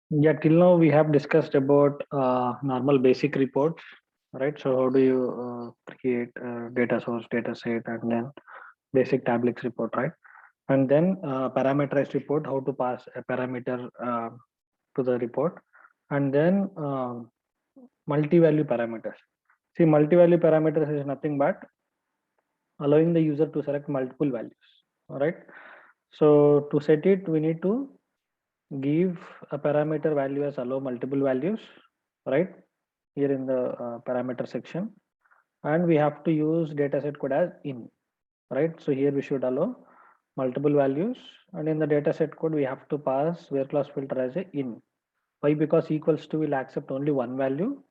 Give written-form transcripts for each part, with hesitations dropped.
Yeah, till now we have discussed about normal basic reports, right? So how do you create data source, data set, and then basic tablets report, right? And then parameterized report, how to pass a parameter to the report, and then multi-value parameters. See, multi-value parameters is nothing but allowing the user to select multiple values, all right? So to set it, we need to give a parameter value as allow multiple values, right? Here in the parameter section, and we have to use dataset code as in, right? So here we should allow multiple values, and in the dataset code we have to pass where class filter as a in. Why? Because equals to will accept only one value.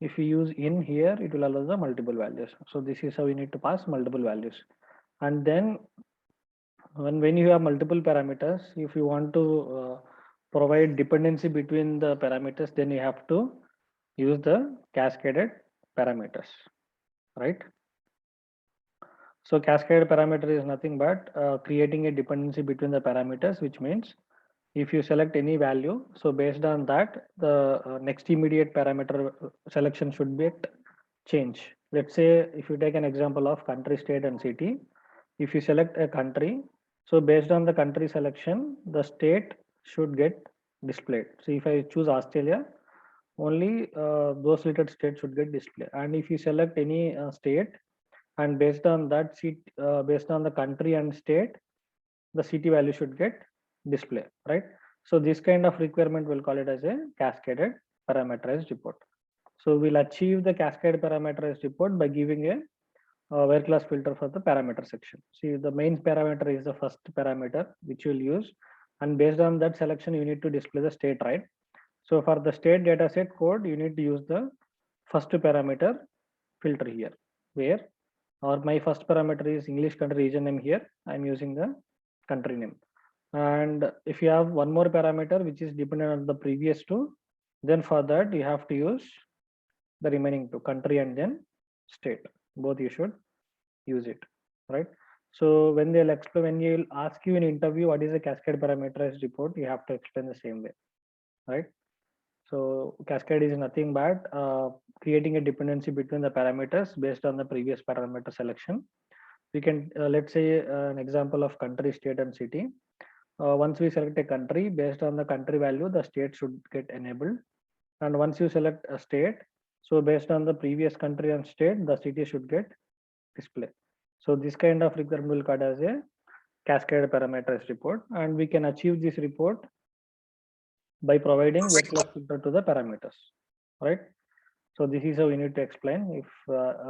If we use in here, it will allow the multiple values. So this is how we need to pass multiple values. And then when you have multiple parameters, if you want to provide dependency between the parameters, then you have to use the cascaded parameters, right? So cascaded parameter is nothing but creating a dependency between the parameters, which means if you select any value, so based on that, the next immediate parameter selection should be change. Let's say if you take an example of country, state, and city, if you select a country, so based on the country selection, the state should get displayed. So if I choose Australia, only those selected states should get displayed. And if you select any state, and based on that seat, based on the country and state, the city value should get display, right? So this kind of requirement we'll call it as a cascaded parameterized report. So we'll achieve the cascade parameterized report by giving a where class filter for the parameter section. See, the main parameter is the first parameter which you'll use, and based on that selection you need to display the state, right? So for the state dataset code, you need to use the first parameter filter here, where or my first parameter is English country region name. Here I'm using the country name. And if you have one more parameter which is dependent on the previous two, then for that you have to use the remaining two, country and then state. Both you should use it, right? So when they'll explain, when you'll ask you in interview what is a cascade parameterized report, you have to explain the same way, right? So cascade is nothing but creating a dependency between the parameters based on the previous parameter selection. We can let's say an example of country, state, and city. Once we select a country, based on the country value, the state should get enabled. And once you select a state, so based on the previous country and state, the city should get display. So this kind of requirement will called as a cascade parameters report, and we can achieve this report by providing where class filter to the parameters, right? So this is how we need to explain if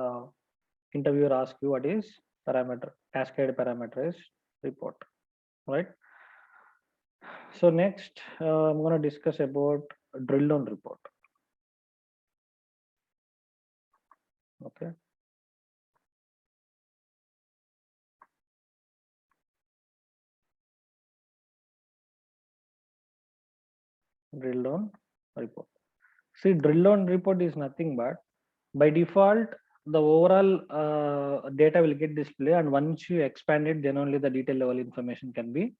interviewer asks you what is parameter cascade parameters report, right? So next I'm going to discuss about drill down report. Okay, drill down report. See, drill down report is nothing but by default the overall data will get displayed, and once you expand it, then only the detail level information can be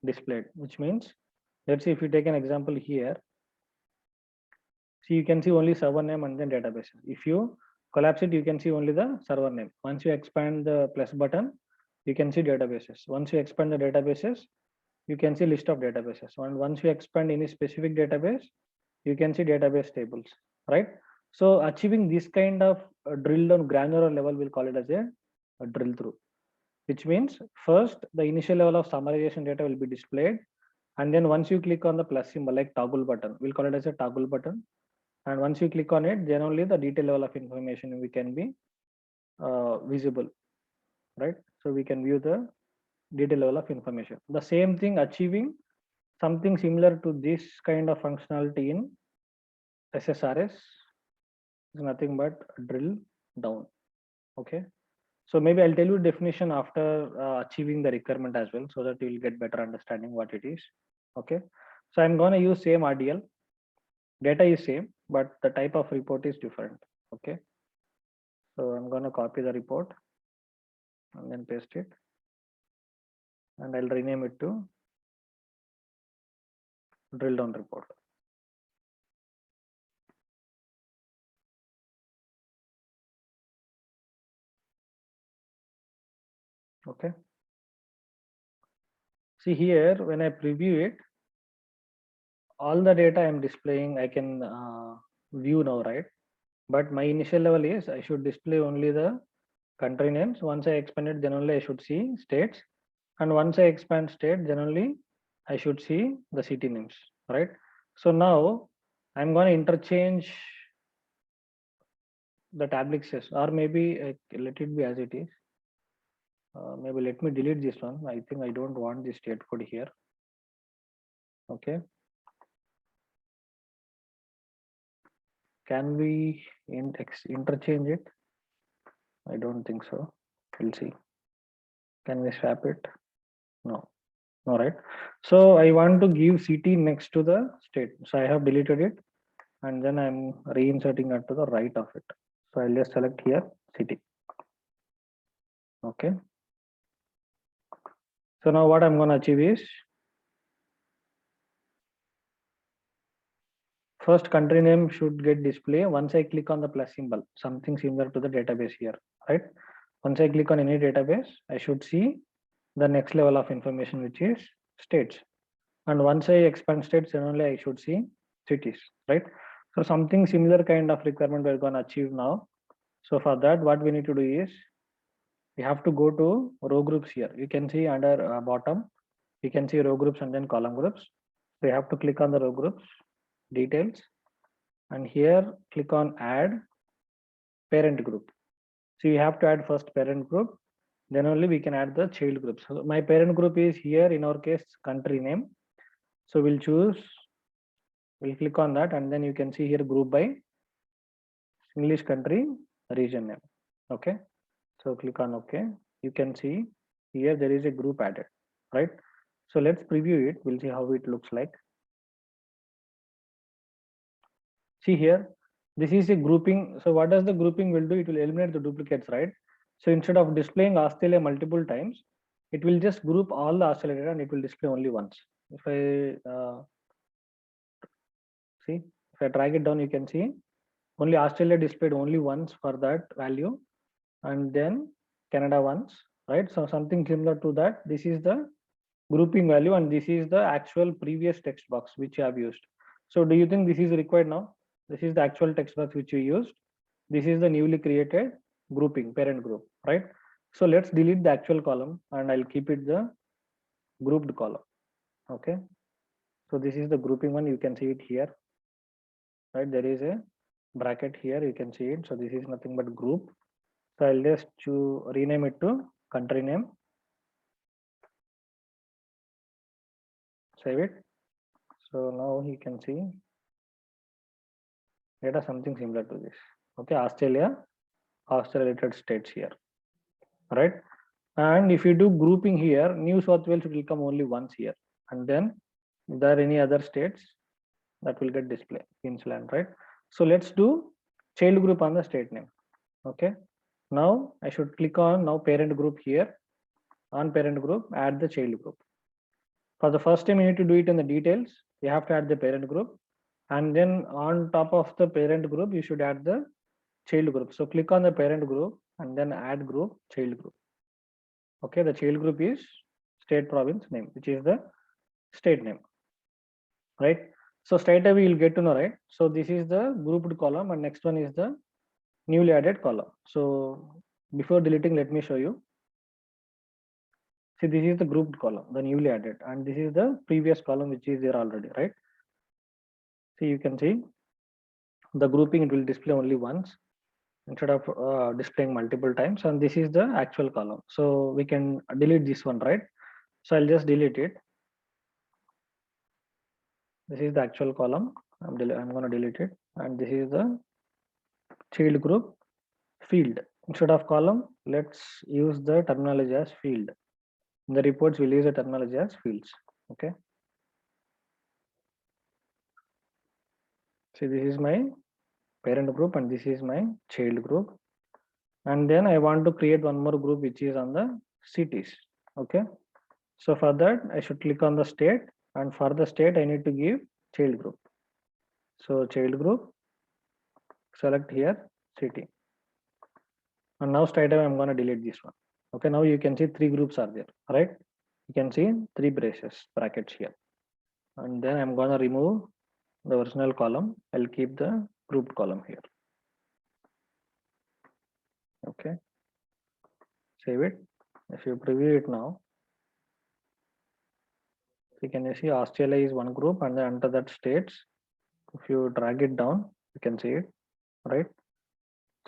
displayed. Which means, let's say if you take an example here, see you can see only server name and then database. If you collapse it, you can see only the server name. Once you expand the plus button, you can see databases. Once you expand the databases, you can see list of databases. And once you expand any specific database, you can see database tables, right? So achieving this kind of drill down granular level, we'll call it as a drill through, which means first the initial level of summarization data will be displayed, and then once you click on the plus symbol like toggle button, we'll call it as a toggle button, and once you click on it, then only the detail level of information we can be visible, right? So we can view the detail level of information. The same thing achieving something similar to this kind of functionality in SSRS is nothing but drill down. Okay, so maybe I'll tell you definition after achieving the requirement as well, so that you will get better understanding what it is. Okay, so I'm going to use same RDL. Data is same, but the type of report is different. Okay, so I'm going to copy the report and then paste it, and I'll rename it to drill down report. Okay. See here, when I preview it, all the data I'm displaying, I can view now, right? But my initial level is I should display only the country names. Once I expand it, then only I should see states. And once I expand state, then only I should see the city names, right? So now I'm going to interchange the tablets, or maybe let it be as it is. Maybe let me delete this one. I think I don't want this state code here. Okay. Can we interchange it? I don't think so. We'll see. Can we swap it? No. All right. So I want to give city next to the state. So I have deleted it, and then I'm reinserting it to the right of it. So I'll just select here city. Okay. So now what I'm going to achieve is first country name should get display once I click on the plus symbol, something similar to the database here, right? Once I click on any database, I should see the next level of information, which is states. And once I expand states, then only I should see cities, right? So something similar kind of requirement we're going to achieve now. So for that, what we need to do is we have to go to row groups here. You can see under bottom, you can see row groups and then column groups. So you have to click on the row groups, details, and here click on add parent group. So you have to add first parent group, then only we can add the child group. So my parent group is here, in our case, country name. So we'll click on that, and then you can see here group by English country region name. Okay. So click on OK. You can see here there is a group added, right? So let's preview it. We'll see how it looks like. See here, this is a grouping. So what does the grouping will do? It will eliminate the duplicates, right? So instead of displaying Australia multiple times, it will just group all the Australia data and it will display only once. If I see, if I drag it down, you can see only Australia displayed only once for that value, and then Canada once, right? So something similar to that. This is the grouping value, and this is the actual previous text box which you have used. So do you think this is required now? This is the actual text box which you used. This is the newly created grouping parent group, right? So let's delete the actual column and I'll keep it the grouped column. Okay. So this is the grouping one. You can see it here, right? There is a bracket here. You can see it. So this is nothing but group. So I'll just rename it to country name. Save it. So now you can see data something similar to this. Okay, Australia related states here, right? And if you do grouping here, New South Wales will come only once here, and then if there are any other states that will get displayed, Queensland, right? So let's do child group on the state name. Okay, now I should click on now parent group here. On parent group, add the child group. For the first time, you need to do it in the details. You have to add the parent group, and then on top of the parent group, you should add the child group. So click on the parent group and then add group child group. Okay, the child group is state province name, which is the state name, right? So straight away you'll get to know, right? So this is the grouped column, and next one is the newly added column. So before deleting, let me show you. See, this is the grouped column, the newly added, and this is the previous column which is there already, right? So you can see the grouping, it will display only once instead of displaying multiple times, and this is the actual column. So we can delete this one, right? So I'll just delete it. This is the actual column. I'm going to delete it, and this is the child group field. Instead of column, let's use the terminology as field. In the reports, we'll use the terminology as fields. Okay. See, this is my parent group and this is my child group. And then I want to create one more group which is on the cities. Okay. So for that, I should click on the state, and for the state, I need to give child group. So child group, select here city. And now straight away I'm going to delete this one. Okay, now you can see three groups are there, right? You can see three brackets here. And then I'm gonna remove the original column. I'll keep the grouped column here. Okay, save it. If you preview it now, so can you see Australia is one group, and then under that states, if you drag it down, you can see it, right?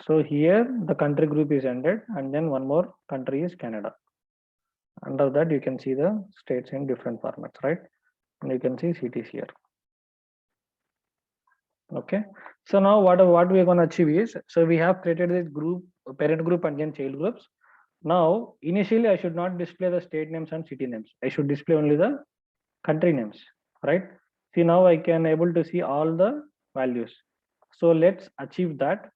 So here the country group is ended, and then one more country is Canada. Under that you can see the states in different formats, right? And you can see cities here. Okay, so now what we are going to achieve is, so we have created this group, parent group and then child groups. Now initially I should not display the state names and city names. I should display only the country names, right? See, now I can able to see all the values. So let's achieve that.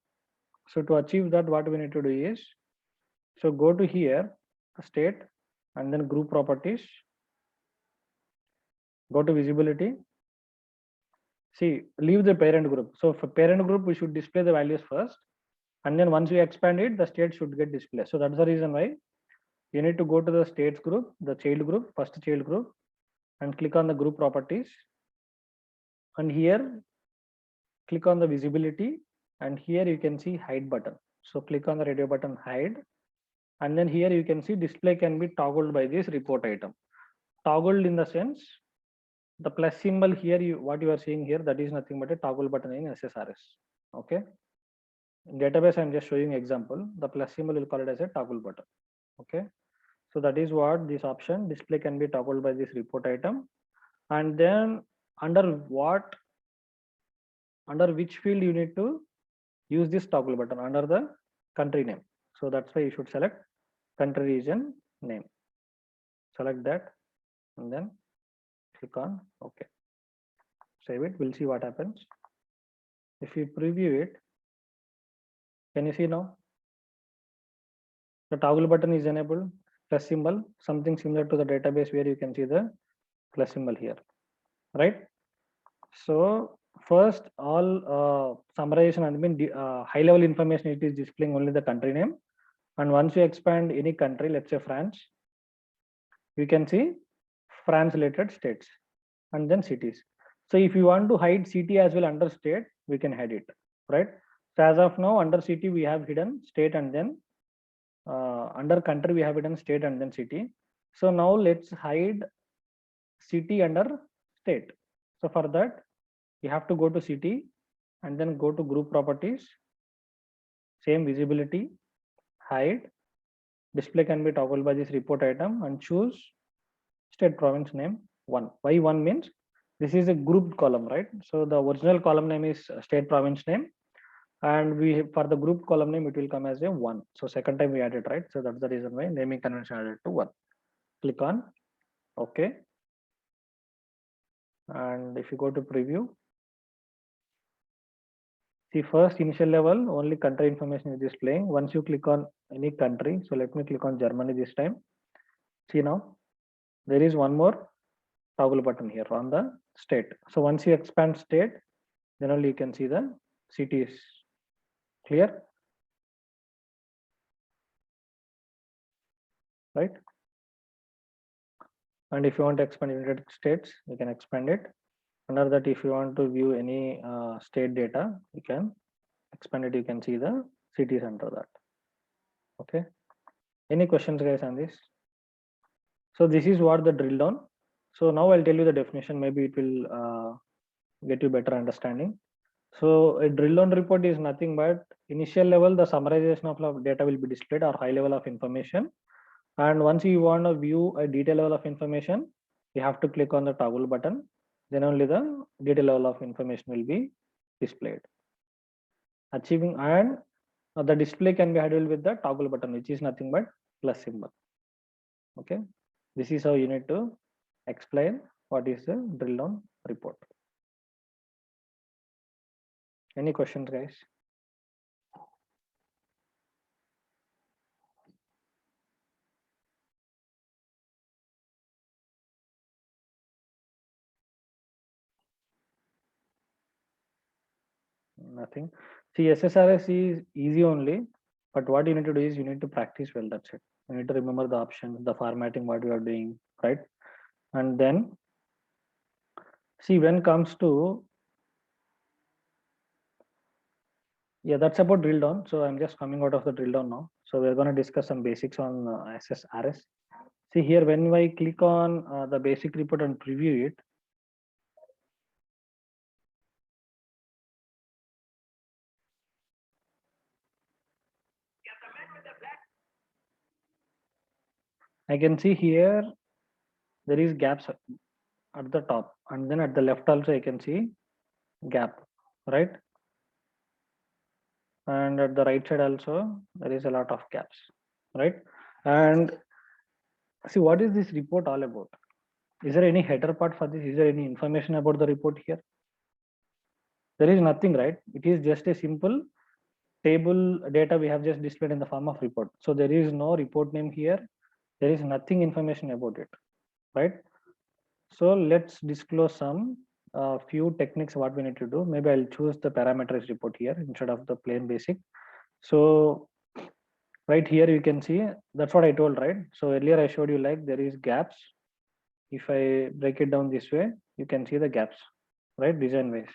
So to achieve that, what we need to do is, so go to here, state, and then group properties, go to visibility. See, leave the parent group. So for parent group, we should display the values first, and then once we expand it, the state should get displayed. So that's the reason why you need to go to the states group, the child group, first child group, and click on the group properties. And here, click on the visibility, and here you can see hide button. So click on the radio button, hide, and then here you can see display can be toggled by this report item. Toggled in the sense, the plus symbol here, what you are seeing here, that is nothing but a toggle button in SSRS. Okay, in database I'm just showing example. The plus symbol will call it as a toggle button. Okay, so that is what this option, display can be toggled by this report item. And then under which field you need to use this toggle button, under the country name. So that's why you should select country region name. Select that and then click on OK. Save it. We'll see what happens. If you preview it, can you see now? The toggle button is enabled, plus symbol, something similar to the database where you can see the plus symbol here, right? So first, all summarization and high level information, it is displaying only the country name. And once you expand any country, let's say France, you can see France related states and then cities. So if you want to hide city as well under state, we can hide it, right? So as of now, under city, we have hidden state, and then under country, we have hidden state and then city. So now let's hide city under state. So for that, you have to go to city and then go to group properties, same visibility, hide, display can be toggled by this report item, and choose state province name 1. Why 1 means this is a grouped column, right? So the original column name is state province name, and we for the group column name it will come as a 1. So second time we added, right? So that's the reason why naming convention added to 1. Click on OK, and if you go to preview, see, first initial level only country information is displaying. Once you click on any country, so let me click on Germany this time. See, now there is one more toggle button here on the state. So once you expand state, then only you can see the cities. Clear? Right? And if you want to expand United States, you can expand it. Under that, if you want to view any state data, you can expand it. You can see the cities under that. Okay. Any questions, guys, on this? So this is what the drill down. So now I'll tell you the definition. Maybe it will get you better understanding. So a drill down report is nothing but initial level, the summarization of data will be displayed, or high level of information. And once you want to view a detail level of information, you have to click on the toggle button. Then only the detail level of information will be displayed. Achieving, and the display can be handled with the toggle button, which is nothing but plus symbol. Okay, this is how you need to explain what is the drill down report. Any questions, guys? Nothing. See, SSRS is easy only, but what you need to do is you need to practice well. That's it. You need to remember the options, the formatting, what you are doing, right? And then see when comes to, yeah, that's about drill down. So I'm just coming out of the drill down now. So we're going to discuss some basics on SSRS. See here, when I click on the basic report and preview it, I can see here there is gaps at the top, and then at the left also I can see gap, right? And at the right side also there is a lot of gaps, right? And see, what is this report all about? Is there any header part for this? Is there any information about the report here? There is nothing, right? It is just a simple table data we have just displayed in the form of report. So there is no report name here. There is nothing information about it, right? So let's disclose some few techniques what we need to do. Maybe I'll choose the parameterized report here instead of the plain basic. So right here you can see, that's what I told, right? So earlier I showed you like there is gaps. If I break it down this way, you can see the gaps, right? Design wise.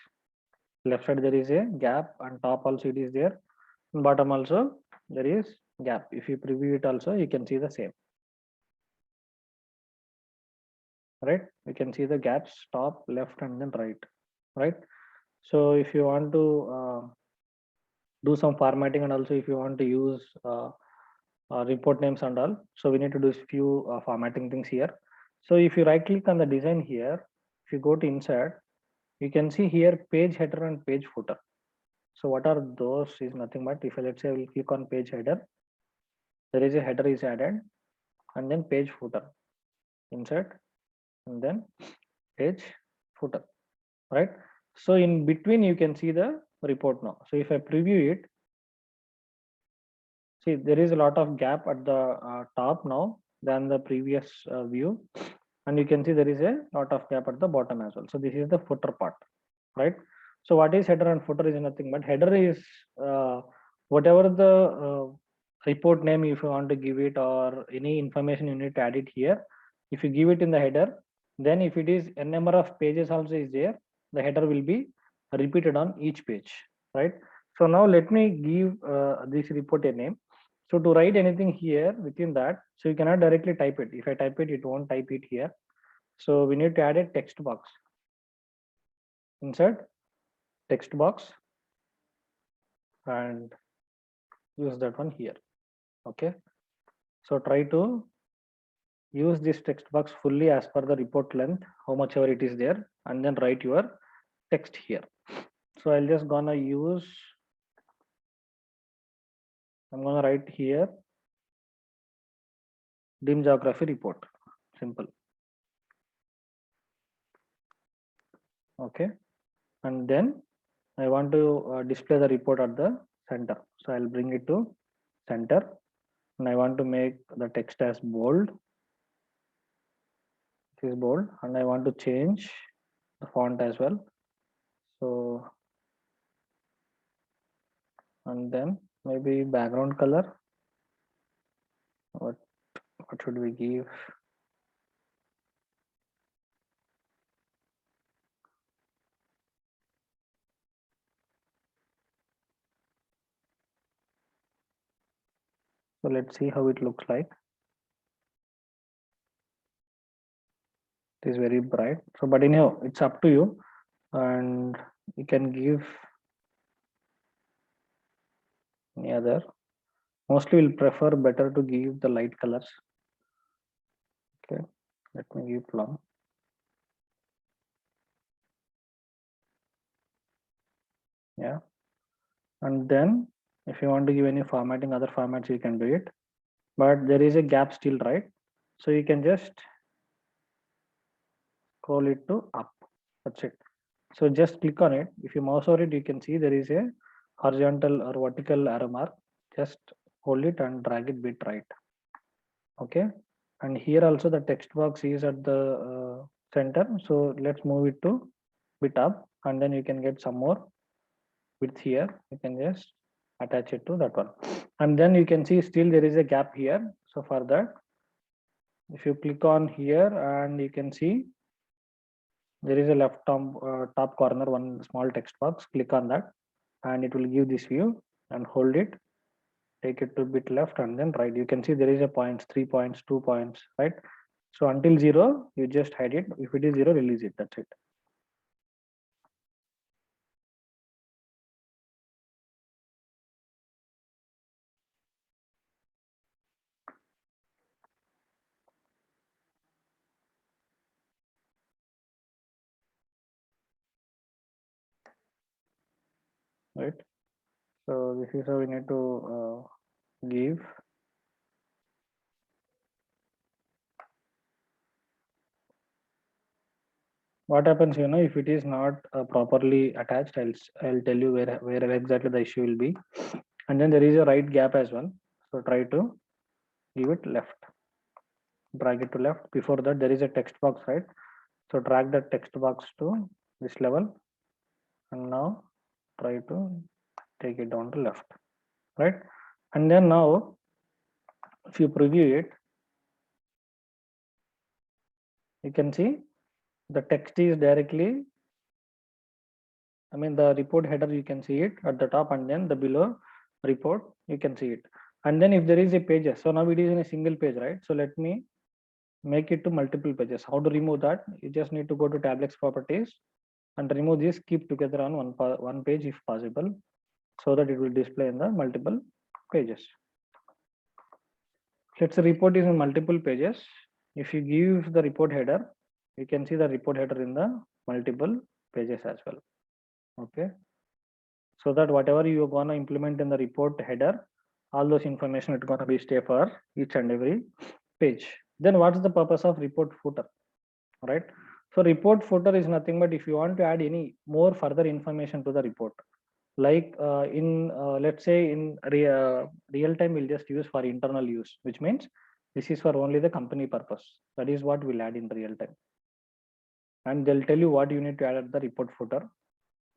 Left side there is a gap, and top also it is there. And bottom also there is gap. If you preview it also, you can see the same, right? You can see the gaps, top, left, and then right, right? So if you want to do some formatting, and also if you want to use report names and all, so we need to do few formatting things here. So if you right click on the design here, if you go to insert, you can see here page header and page footer. So what are those is nothing but, if let's say we'll click on page header, there is a header is added, and then page footer, insert, and then page footer, right? So in between you can see the report now. So if I preview it, see there is a lot of gap at the top now than the previous view, and you can see there is a lot of gap at the bottom as well. So this is the footer part, right? So what is header and footer is nothing but, header is whatever the report name if you want to give it, or any information you need to add it here. If you give it in the header, then if it is a number of pages also is there, the header will be repeated on each page, right? So now let me give this report a name. So to write anything here within that, so you cannot directly type it. If I type it, it won't type it here. So we need to add a text box. Insert text box and use that one here. Okay. So try to use this text box fully as per the report length, how much ever it is there, and then write your text here. So I'll just gonna use, I'm gonna write here dim geography report, simple. Okay. And then I want to display the report at the center. So I'll bring it to center, and I want to make the text as bold. This is bold, and I want to change the font as well. So, and then maybe background color. What should we give? So let's see how it looks like. It is very bright. So, but anyhow, it's up to you, and you can give any other. Mostly we'll prefer better to give the light colors. Okay, let me give plum. Yeah, and then if you want to give any formatting, other formats, you can do it, but there is a gap still, right? So you can just scroll it to up. That's it. So just click on it. If you mouse over it, you can see there is a horizontal or vertical arrow mark. Just hold it and drag it bit right. Okay. And here also the text box is at the center. So let's move it to bit up, and then you can get some more width here. You can just attach it to that one. And then you can see still there is a gap here. So for that, if you click on here, and you can see there is a left top corner one small text box. Click on that, and it will give this view, and hold it, take it to bit left, and then right. You can see there is a points, 3 points, 2 points, right? So until 0, you just hide it. If it is 0, release it. That's it. Right. So this is how we need to give. What happens, if it is not properly attached, I'll tell you where exactly the issue will be. And then there is a right gap as well. So try to give it left. Drag it to left. Before that, there is a text box, right? So drag the text box to this level, and now try to take it down to left, right? And then now, if you preview it, you can see the text is directly, the report header, you can see it at the top, and then the below report, you can see it. And then if there is a pages, so now it is in a single page, right? So let me make it to multiple pages. How to remove that? You just need to go to Tablex properties and remove this, keep together on one page if possible, so that it will display in the multiple pages. Let's say report is in multiple pages. If you give the report header, you can see the report header in the multiple pages as well. Okay. So that whatever you're gonna implement in the report header, all those information is gonna be stay for each and every page. Then what's the purpose of report footer, right? So report footer is nothing but if you want to add any more further information to the report, like let's say in real time, we'll just use for internal use, which means this is for only the company purpose. That is what we'll add in real time, and they'll tell you what you need to add at the report footer.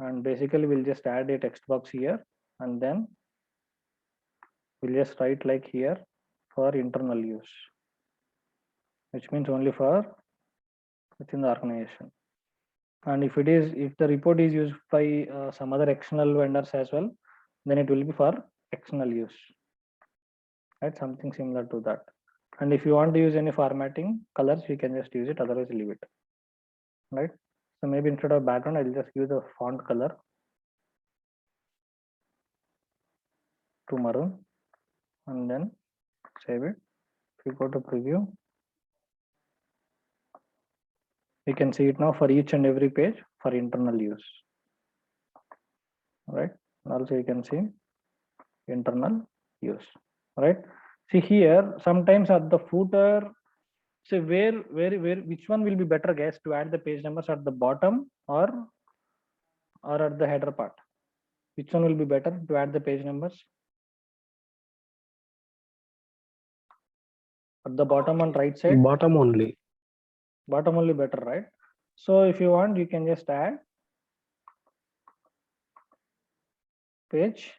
And basically we'll just add a text box here, and then we'll just write like here for internal use, which means only for within the organization. And if the report is used by some other external vendors as well, then it will be for external use, right? Something similar to that. And if you want to use any formatting colors, you can just use it, otherwise leave it, right? So maybe instead of background, I'll just use the font color to maroon, and then save it. If you go to preview, you can see it now for each and every page for internal use, right? Also you can see internal use, right? See here, sometimes at the footer, so which one will be better, guys, to add the page numbers at the bottom or at the header part? Which one will be better to add the page numbers? At the bottom on right side? Bottom only. Bottom only better, right? So if you want, you can just add page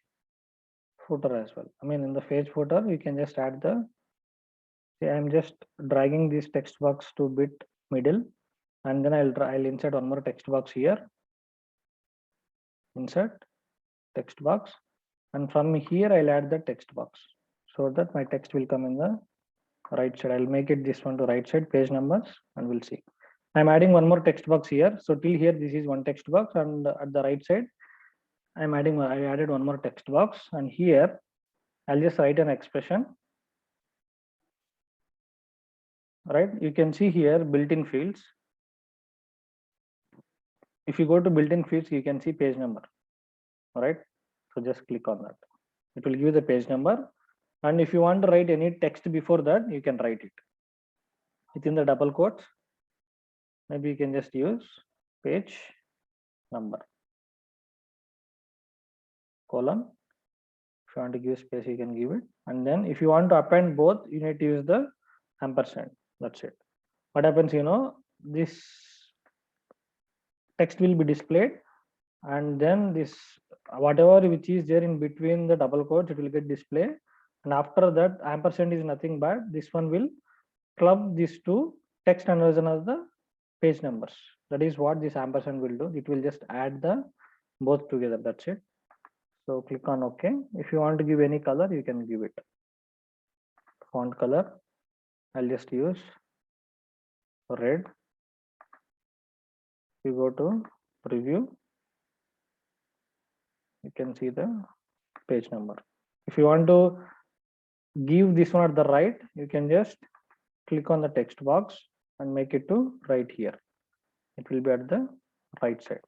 footer as well. In the page footer, you can just add see, I'm just dragging this text box to bit middle, and then I'll insert one more text box here. Insert text box, and from here I'll add the text box, so that my text will come in the right side. I'll make it this one to right side, page numbers, and we'll see. I'm adding one more text box here. So till here, this is one text box, and at the right side, I added one more text box, and here I'll just write an expression, right? You can see here built-in fields. If you go to built-in fields, you can see page number, right? So just click on that. It will give you the page number. And if you want to write any text before that, you can write it within the double quotes. Maybe you can just use page number, colon. If you want to give space, you can give it. And then if you want to append both, you need to use the ampersand. That's it. What happens, this text will be displayed, and then this whatever which is there in between the double quotes, it will get displayed, And after that, ampersand is nothing but this one will club these two text and version as the page numbers. That is what this ampersand will do. It will just add the both together. That's it. So click on OK. If you want to give any color, you can give it. Font color, I'll just use red. You go to preview, you can see the page number. If you want to give this one at the right, you can just click on the text box and make it to right here. It will be at the right side.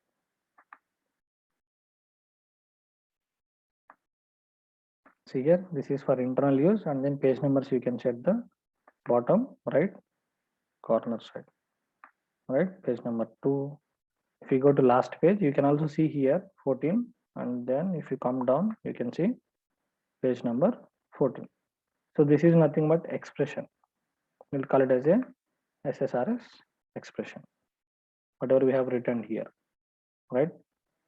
See here, this is for internal use, and then page numbers you can set the bottom right corner side, right? Page number 2. If you go to last page, you can also see here 14, and then if you come down, you can see page number 14. So this is nothing but expression. We'll call it as a SSRS expression, whatever we have written here, right?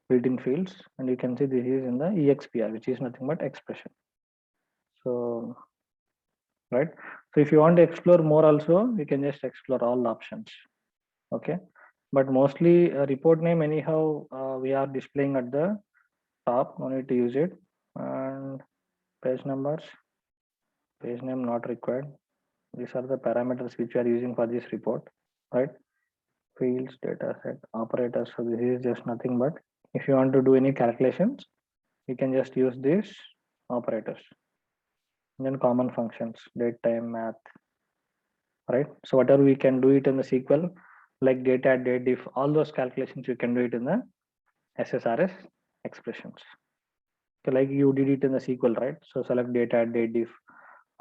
Built-in fields, and you can see this is in the EXPR, which is nothing but expression. So, right. So if you want to explore more also, you can just explore all the options. Okay. But mostly report name anyhow, we are displaying at the top, no need to use it. And page numbers, page name not required. These are the parameters which we are using for this report, right? Fields, data set, operators. So this is just nothing but if you want to do any calculations, you can just use these operators. And then common functions, date, time, math, right? So whatever we can do it in the SQL, like data, date, diff, all those calculations you can do it in the SSRS expressions. So like you did it in the SQL, right? So select data, date, diff,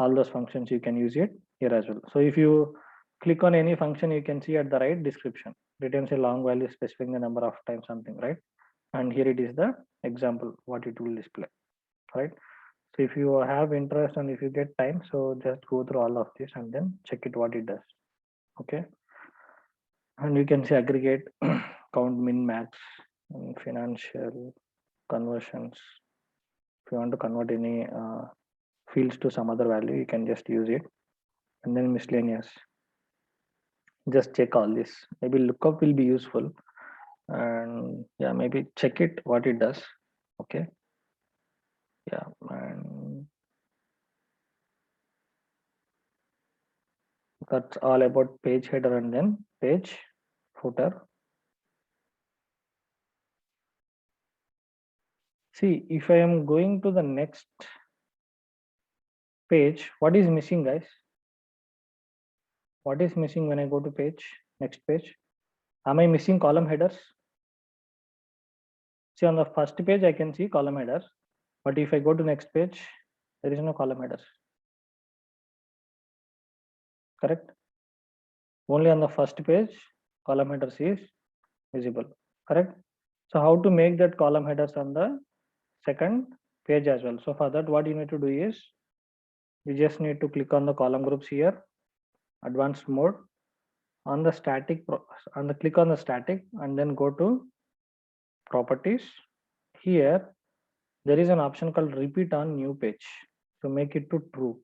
all those functions you can use it here as well. So if you click on any function, you can see at the right description, returns a long value specifying the number of times something, right? And here it is the example, what it will display, right? So if you have interest and if you get time, so just go through all of this and then check it what it does. Okay. And you can see aggregate, count, min, max, and financial conversions. If you want to convert any fields to some other value, you can just use it. And then miscellaneous. Just check all this. Maybe lookup will be useful. And yeah, maybe check it what it does. Okay. Yeah. And that's all about page header and then page footer. See, if I am going to the next page, what is missing, guys? What is missing when I go to page, next page? Am I missing column headers? See, on the first page, I can see column headers, but if I go to next page, there is no column headers. Correct? Only on the first page, column headers is visible. Correct? So how to make that column headers on the second page as well? So for that, what you need to do is, you just need to click on the column groups here, advanced mode, on the static, on the click on the static, and then go to properties. Here there is an option called repeat on new page, so make it to true.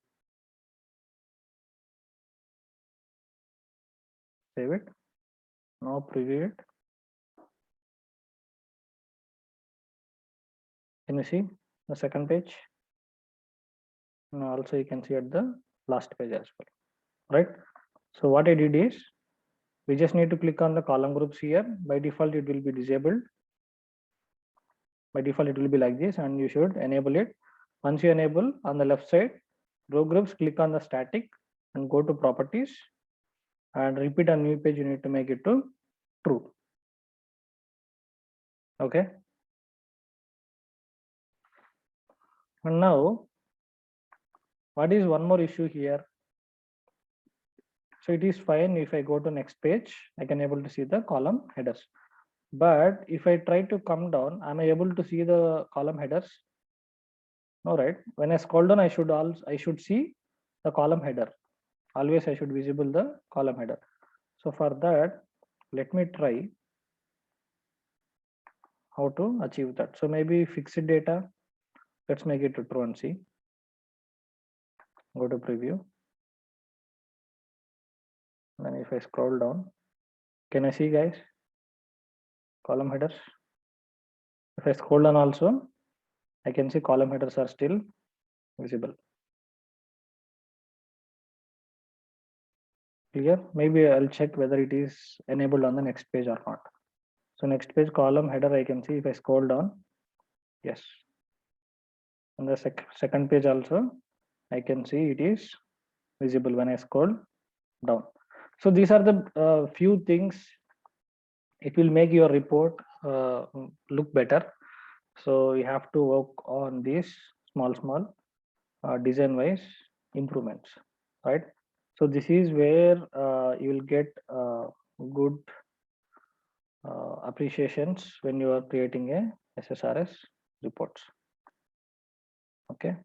Save it. Now preview it. Can you see the second page? And also you can see at the last page as well, right? So what I did is, we just need to click on the column groups here. By default it will be disabled. By default it will be like this, and you should enable it. Once you enable, on the left side row groups, click on the static and go to properties, and repeat on new page, you need to make it to true. Okay. And now what is one more issue here? So it is fine if I go to next page, I can able to see the column headers. But if I try to come down, am I able to see the column headers? No, right? When I scroll down, I should see the column header. Always I should visible the column header. So for that, let me try how to achieve that. So maybe fixed data. Let's make it to true and see. go to preview. Then if I scroll down, can I see guys column headers? If I scroll down also, I can see column headers are still visible. Clear? Maybe I'll check whether it is enabled on the next page or not. So next page column header, I can see if I scroll down, yes. On the second page also, I can see it is visible when I scroll down. So these are the few things. It will make your report look better. So you have to work on these small design wise improvements, right? So this is where you will get good appreciations when you are creating a SSRS reports. Okay.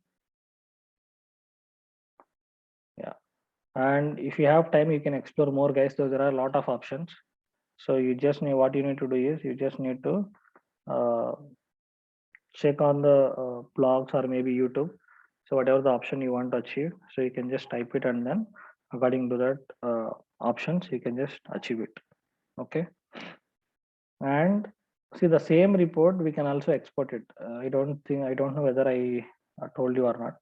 Yeah. And if you have time, you can explore more, guys. So there are a lot of options. So you just need, what you need to do is you just need to check on the blogs or maybe YouTube. So whatever the option you want to achieve, so you can just type it, and then according to that options, you can just achieve it. Okay. And see, the same report we can also export it. I don't know whether I told you or not.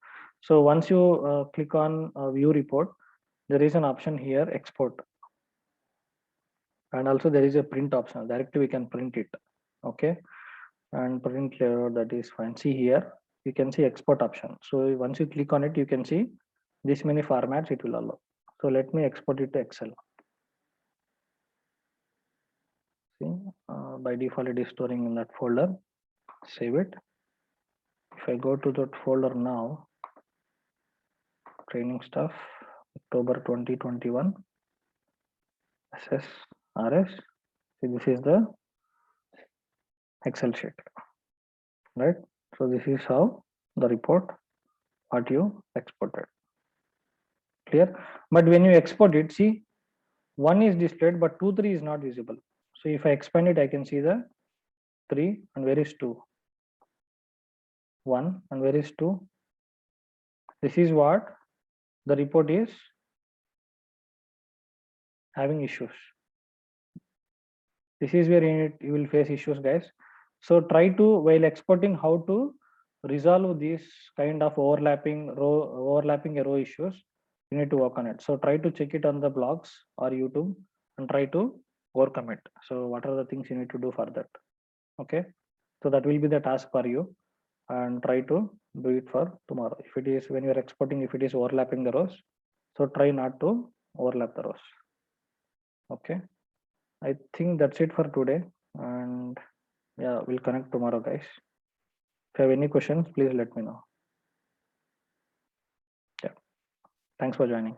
So once you click on view report, there is an option here, export, and also there is a print option. Directly we can print it. Okay. And print layout, that is fine. See here, you can see export option. So once you click on it, you can see this many formats it will allow. So let me export it to Excel. See, by default it is storing in that folder. Save it. If I go to that folder now, training stuff, October 2021, SSRS. See, this is the Excel sheet, right? So this is how the report what you exported. Clear? But when you export it, see, 1 is displayed, but 2, 3 is not visible. So if I expand it, I can see the 3, and where is 2? 1, and where is 2? This is what the report is having issues. This is where you will face issues, guys. So try to, while exporting, how to resolve these kind of overlapping a row issues. You need to work on it. So try to check it on the blogs or YouTube and try to overcome it. So what are the things you need to do for that? Okay. So that will be the task for you, and try to do it for tomorrow. If it is when you're exporting, if it is overlapping the rows, so try not to overlap the rows. Okay. I think that's it for today, and yeah, we'll connect tomorrow, guys. If you have any questions, please let me know. Yeah. Thanks for joining.